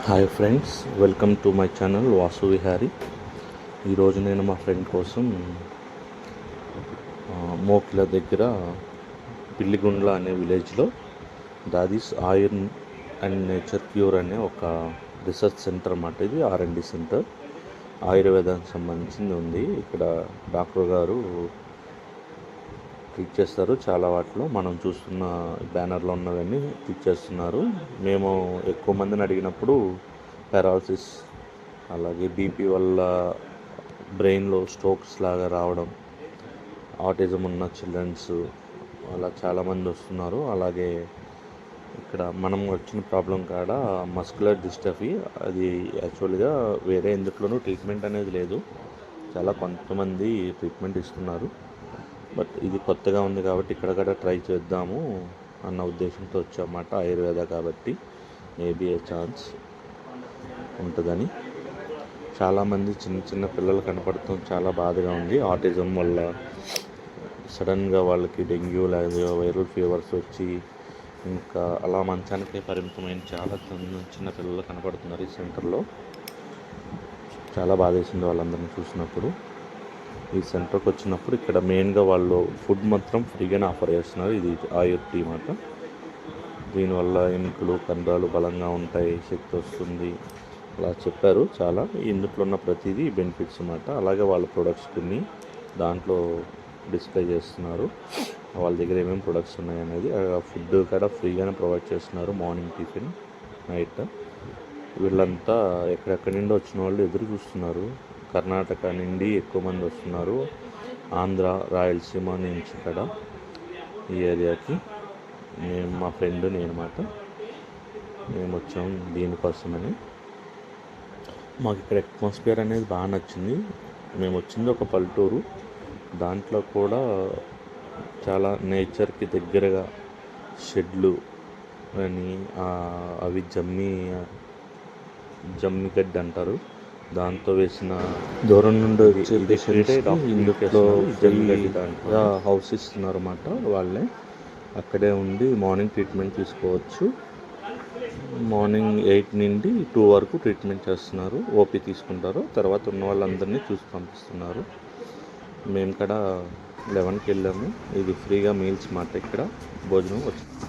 Hi friends, welcome to my channel Vasu Vihari. ఈరోజు నేను మా ఫ్రెండ్ కోసం మోకిల దగ్గర పిల్లిగుండ్ల అనే విలేజ్లో దాదీస్ ఆయుర్ అండ్ నేచర్ క్యూర్ అనే ఒక రీసెర్చ్ సెంటర్ అన్నమాట. ఇది R&D సెంటర్, ఆయుర్వేదానికి సంబంధించింది ఉంది. ఇక్కడ డాక్టర్ గారు ట్రీట్ చేస్తారు. చాలా వాటిలో మనం చూస్తున్న బ్యానర్లో ఉన్నవన్నీ ట్రీట్ చేస్తున్నారు. మేము ఎక్కువ మందిని అడిగినప్పుడు పారాలసిస్, అలాగే బీపీ వల్ల బ్రెయిన్లో స్ట్రోక్స్ లాగా రావడం, ఆటిజం ఉన్న చిల్డ్రన్స్ అలా చాలామంది వస్తున్నారు. అలాగే ఇక్కడ మనం వచ్చిన ప్రాబ్లం కాడ మస్కులర్ డిస్ట్రఫీ, అది యాక్చువల్గా వేరే ఎందుట్లోనూ ట్రీట్మెంట్ అనేది లేదు. చాలా కొంతమంది ట్రీట్మెంట్ ఇస్తున్నారు, బట్ ఇది కొత్తగా ఉంది కాబట్టి ఇక్కడ ట్రై చేద్దాము అన్న ఉద్దేశంతో వచ్చామన్నమాట. ఆయుర్వేద కాబట్టి మేబీ ఏ ఛాన్స్ ఉంటుందని. చాలామంది చిన్న చిన్న పిల్లలు కనపడటం చాలా బాధగా ఉంది. ఆటిజం వల్ల సడన్గా వాళ్ళకి డెంగ్యూ లేదా వైరల్ ఫీవర్స్ వచ్చి ఇంకా అలా మంచానికే పరిమితమైన చాలా చిన్న పిల్లలు కనపడుతున్నారు ఈ సెంటర్లో. చాలా బాధేసింది వాళ్ళందరినీ చూసినప్పుడు. ఈ సెంటర్కి వచ్చినప్పుడు ఇక్కడ మెయిన్గా వాళ్ళు ఫుడ్ మాత్రం ఫ్రీగానే ఆఫర్ చేస్తున్నారు. ఇది ఆయుర్ టీ మాట. దీనివల్ల ఎముకలు కండరాలు బలంగా ఉంటాయి, శక్తి వస్తుంది అలా చెప్పారు. చాలా ఇందులో ఉన్న ప్రతిదీ బెనిఫిట్స్ అన్నమాట. అలాగే వాళ్ళ ప్రొడక్ట్స్ కొన్ని దాంట్లో డిస్ప్లే చేస్తున్నారు. వాళ్ళ దగ్గర ఏమేమి ప్రొడక్ట్స్ ఉన్నాయనేది. ఫుడ్ కూడా ఫ్రీగానే ప్రొవైడ్ చేస్తున్నారు, మార్నింగ్ టిఫిన్, నైట్. వీళ్ళంతా ఎక్కడెక్కడి నుండి వచ్చిన వాళ్ళు ఎదురు చూస్తున్నారు. కర్ణాటక నుండి ఎక్కువ మంది వస్తున్నారు, ఆంధ్ర, రాయలసీమ నుంచి ఇక్కడ ఈ ఏరియాకి. మేము మా ఫ్రెండ్ నేను మాట మేము వచ్చాం దీనికోసమని. మాకు ఇక్కడ అట్మాస్ఫియర్ అనేది బాగా నచ్చింది. మేము వచ్చింది ఒక పల్లెటూరు, దాంట్లో కూడా చాలా నేచర్కి దగ్గరగా షెడ్లు అని, అవి జమ్మిగడ్డ అంటారు, దాంతో వేసిన దూరం నుండి ఇందులో హౌస్ ఇస్తున్నారు అన్నమాట. వాళ్ళే అక్కడే ఉండి మార్నింగ్ ట్రీట్మెంట్ తీసుకోవచ్చు. మార్నింగ్ 8 నుండి 2 వరకు ట్రీట్మెంట్ చేస్తున్నారు. ఓపీ తీసుకుంటారు. తర్వాత ఉన్న వాళ్ళందరినీ చూసి పంపిస్తున్నారు. మేము కూడా 11కి వెళ్ళాము. ఇది ఫ్రీగా మీల్స్ మాట. ఇక్కడ భోజనం వచ్చింది.